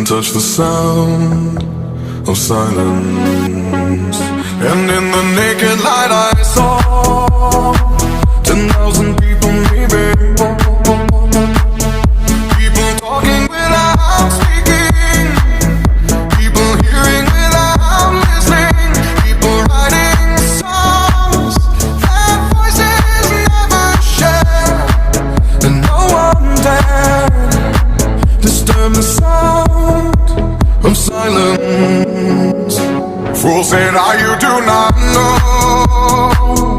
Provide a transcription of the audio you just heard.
touch the sound of silence. And in the naked light I saw 10,000 people maybe. People talking without speaking, people hearing without listening, people writing songs that voices never share. And no one dared disturb the sound of silence. Fool said, "Ah, you do not